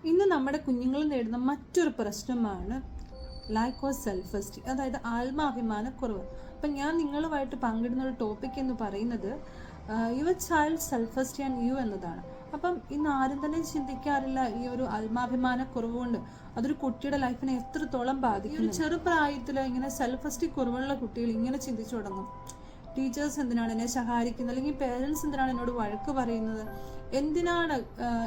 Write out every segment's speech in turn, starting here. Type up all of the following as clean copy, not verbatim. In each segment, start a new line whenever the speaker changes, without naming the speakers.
ഇന്ന് നമ്മുടെ കുഞ്ഞുങ്ങൾ നേരിടുന്ന മറ്റൊരു പ്രശ്നമാണ് ലാക്ക് ഓഫ് സെൽഫ് എസ്റ്റീം, അതായത് ആത്മാഭിമാനക്കുറവ്. അപ്പം ഞാൻ നിങ്ങളുമായിട്ട് പങ്കിടുന്ന ഒരു ടോപ്പിക് എന്ന് പറയുന്നത് your child self esteem and you എന്നതാണ്. അപ്പം ഇന്ന് ആരും തന്നെ ചിന്തിക്കാറില്ല ഈ ഒരു ആത്മാഭിമാനക്കുറവ് കൊണ്ട് അതൊരു കുട്ടിയുടെ ലൈഫിനെ എത്രത്തോളം ബാധിക്കും. ചെറുപ്രായത്തിൽ ഇങ്ങനെ സെൽഫ് എസ്റ്റീം കുറവുള്ള കുട്ടികൾ ഇങ്ങനെ ചിന്തിച്ചു തുടങ്ങും, ടീച്ചേഴ്സ് എന്തിനാണ് എന്നെ സഹായിക്കുന്നത്, അല്ലെങ്കിൽ പേരൻസ് എന്തിനാണ് എന്നോട് വഴക്ക് പറയുന്നത്, എന്തിനാണ്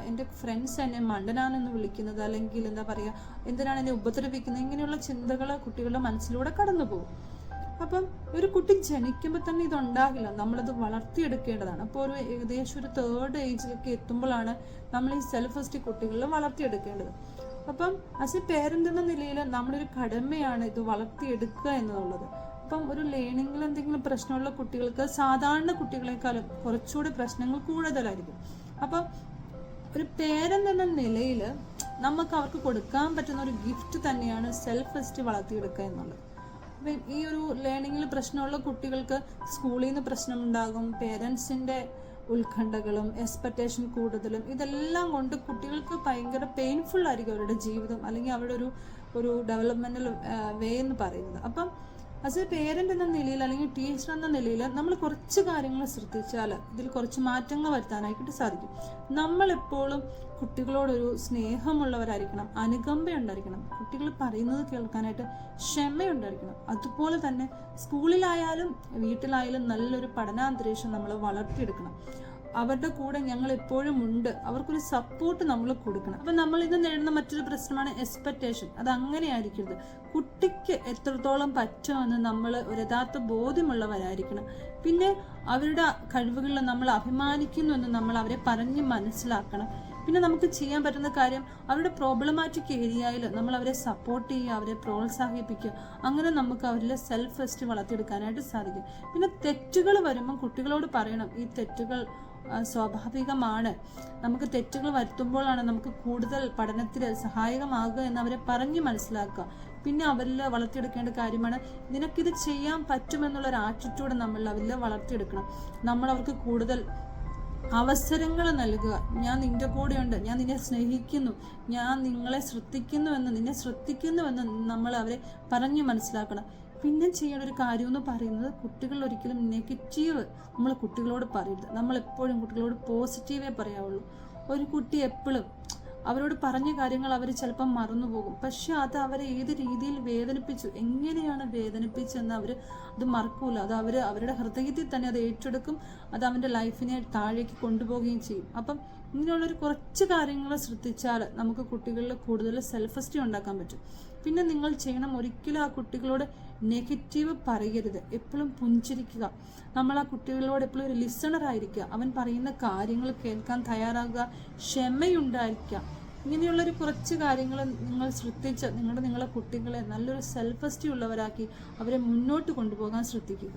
എൻ്റെ ഫ്രണ്ട്സ് എന്നെ മണ്ടനാണെന്ന് വിളിക്കുന്നത്, അല്ലെങ്കിൽ എന്താ പറയുക, എന്തിനാണ് എന്നെ ഉപദ്രവിക്കുന്നത്, ഇങ്ങനെയുള്ള ചിന്തകൾ കുട്ടികളുടെ മനസ്സിലൂടെ കടന്നു പോകും. അപ്പം ഒരു കുട്ടി ജനിക്കുമ്പോൾ തന്നെ ഇതുണ്ടാകില്ല, നമ്മളത് വളർത്തിയെടുക്കേണ്ടതാണ്. അപ്പോൾ ഒരു ഏകദേശം ഒരു 3rd ഏജിലൊക്കെ എത്തുമ്പോഴാണ് നമ്മൾ ഈ സെൽഫ് എസ്റ്റീം കുട്ടികളിൽ വളർത്തിയെടുക്കേണ്ടത്. അപ്പം ആസ് എ പേരൻ്റ് എന്ന നിലയിൽ നമ്മളൊരു കടമയാണ് ഇത് വളർത്തിയെടുക്കുക എന്നുള്ളത്. അപ്പം ഒരു ലേണിങ്ങിൽ എന്തെങ്കിലും പ്രശ്നമുള്ള കുട്ടികൾക്ക് സാധാരണ കുട്ടികളെക്കാളും കുറച്ചുകൂടി പ്രശ്നങ്ങൾ കൂടുതലായിരിക്കും. അപ്പം ഒരു പേരൻ്റ് എന്ന നിലയിൽ നമുക്ക് അവർക്ക് കൊടുക്കാൻ പറ്റുന്ന ഒരു ഗിഫ്റ്റ് തന്നെയാണ് സെൽഫ് എസ്റ്റീം വളർത്തിയെടുക്കുക എന്നുള്ളത്. അപ്പം ഈ ഒരു ലേണിങ്ങിൽ പ്രശ്നമുള്ള കുട്ടികൾക്ക് സ്കൂളിൽ നിന്ന് പ്രശ്നമുണ്ടാകും, പേരൻസിൻ്റെ ഉത്കണ്ഠകളും എക്സ്പെക്റ്റേഷൻ കൂടുതലും, ഇതെല്ലാം കൊണ്ട് കുട്ടികൾക്ക് ഭയങ്കര പെയിൻഫുൾ ആയിരിക്കും അവരുടെ ജീവിതം, അല്ലെങ്കിൽ അവരുടെ ഒരു ഡെവലപ്മെൻ്റൽ വേ എന്ന് പറയുന്നത്. അപ്പം ആസ് എ പേരൻ്റ് എന്ന നിലയിൽ അല്ലെങ്കിൽ ടീച്ചർ എന്ന നിലയിൽ നമ്മൾ കുറച്ച് കാര്യങ്ങൾ ശ്രദ്ധിച്ചാൽ ഇതിൽ കുറച്ച് മാറ്റങ്ങൾ വരുത്താനായിട്ട് സാധിക്കും. നമ്മളെപ്പോഴും കുട്ടികളോടൊരു സ്നേഹമുള്ളവരായിരിക്കണം, അനുകമ്പയുണ്ടായിരിക്കണം, കുട്ടികൾ പറയുന്നത് കേൾക്കാനായിട്ട് ക്ഷമയുണ്ടായിരിക്കണം. അതുപോലെ തന്നെ സ്കൂളിലായാലും വീട്ടിലായാലും നല്ലൊരു പഠനാന്തരീക്ഷം നമ്മൾ വളർത്തിയെടുക്കണം. അവരുടെ കൂടെ ഞങ്ങൾ എപ്പോഴും ഉണ്ട്, അവർക്കൊരു സപ്പോർട്ട് നമ്മൾ കൊടുക്കണം. അപ്പം നമ്മൾ ഇന്ന് നേരിടുന്ന മറ്റൊരു പ്രശ്നമാണ് എക്സ്പെക്റ്റേഷൻ. അത് അങ്ങനെ ആയിരിക്കരുത്. കുട്ടിക്ക് എത്രത്തോളം പറ്റുമെന്ന് നമ്മൾ ഒരു യഥാർത്ഥ ബോധ്യമുള്ളവരായിരിക്കണം. പിന്നെ അവരുടെ കഴിവുകളിൽ നമ്മൾ അഭിമാനിക്കുന്നു എന്ന് നമ്മൾ അവരെ പറഞ്ഞ് മനസ്സിലാക്കണം. പിന്നെ നമുക്ക് ചെയ്യാൻ പറ്റുന്ന കാര്യം അവരുടെ പ്രോബ്ലമാറ്റിക് ഏരിയയിൽ നമ്മൾ അവരെ സപ്പോർട്ട് ചെയ്യുക, അവരെ പ്രോത്സാഹിപ്പിക്കുക. അങ്ങനെ നമുക്ക് അവരിലെ സെൽഫ് എസ്റ്റീം വളർത്തിയെടുക്കാനായിട്ട് സാധിക്കും. പിന്നെ തെറ്റുകൾ വരുമ്പം കുട്ടികളോട് പറയണം, ഈ തെറ്റുകൾ സ്വാഭാവികമാണ്, നമുക്ക് തെറ്റുകൾ വരുത്തുമ്പോഴാണ് നമുക്ക് കൂടുതൽ പഠനത്തിൽ സഹായകമാകുക എന്ന് അവരെ പറഞ്ഞ് മനസ്സിലാക്കുക. പിന്നെ അവരിൽ വളർത്തിയെടുക്കേണ്ട കാര്യമാണ് നിനക്കിത് ചെയ്യാൻ പറ്റുമെന്നുള്ളൊരു ആറ്റിറ്റ്യൂഡ് നമ്മൾ അവരിൽ വളർത്തിയെടുക്കണം. നമ്മൾ അവർക്ക് കൂടുതൽ അവസരങ്ങൾ നൽകുക. ഞാൻ നിന്റെ കൂടെയുണ്ട്, ഞാൻ നിന്നെ സ്നേഹിക്കുന്നു, ഞാൻ നിങ്ങളെ നിന്നെ ശ്രദ്ധിക്കുന്നുവെന്ന് നമ്മൾ അവരെ പറഞ്ഞ് മനസ്സിലാക്കണം. പിന്നെ ചെയ്യേണ്ട ഒരു കാര്യം എന്ന് പറയുന്നത് കുട്ടികൾ ഒരിക്കലും നെഗറ്റീവ് നമ്മൾ കുട്ടികളോട് പറയരുത്. നമ്മളെപ്പോഴും കുട്ടികളോട് പോസിറ്റീവേ പറയാവുള്ളൂ. ഒരു കുട്ടി എപ്പോഴും അവരോട് പറഞ്ഞ കാര്യങ്ങൾ അവർ ചിലപ്പം മറന്നുപോകും, പക്ഷെ അത് അവരെ ഏത് രീതിയിൽ വേദനിപ്പിച്ചു, എങ്ങനെയാണ് വേദനിപ്പിച്ചെന്ന് അത് മറക്കൂല. അത് അവരുടെ ഹൃദയത്തിൽ തന്നെ അത് ഏറ്റെടുക്കും, അത് അവൻ്റെ ലൈഫിനെ താഴേക്ക് കൊണ്ടുപോവുകയും ചെയ്യും. അപ്പം ഇങ്ങനെയുള്ളൊരു കുറച്ച് കാര്യങ്ങൾ ശ്രദ്ധിച്ചാൽ നമുക്ക് കുട്ടികളിൽ കൂടുതൽ സെൽഫ് എസ്റ്റീം ഉണ്ടാക്കാൻ പറ്റും. പിന്നെ നിങ്ങൾ ചെയ്യണം, ഒരിക്കലും ആ കുട്ടികളോട് നെഗറ്റീവ് പറയരുത്, എപ്പോഴും പുഞ്ചിരിക്കുക. നമ്മൾ ആ കുട്ടികളോട് എപ്പോഴും ഒരു ലിസണർ ആയിരിക്കുക, അവൻ പറയുന്ന കാര്യങ്ങൾ കേൾക്കാൻ തയ്യാറാകുക, ക്ഷമയുണ്ടായിരിക്കുക. ഇങ്ങനെയുള്ളൊരു കുറച്ച് കാര്യങ്ങൾ നിങ്ങൾ ശ്രദ്ധിച്ച് നിങ്ങളെ കുട്ടികളെ നല്ലൊരു സെൽഫ് എസ്റ്റീം ഉള്ളവരാക്കി അവരെ മുന്നോട്ട് കൊണ്ടുപോകാൻ ശ്രദ്ധിക്കുക.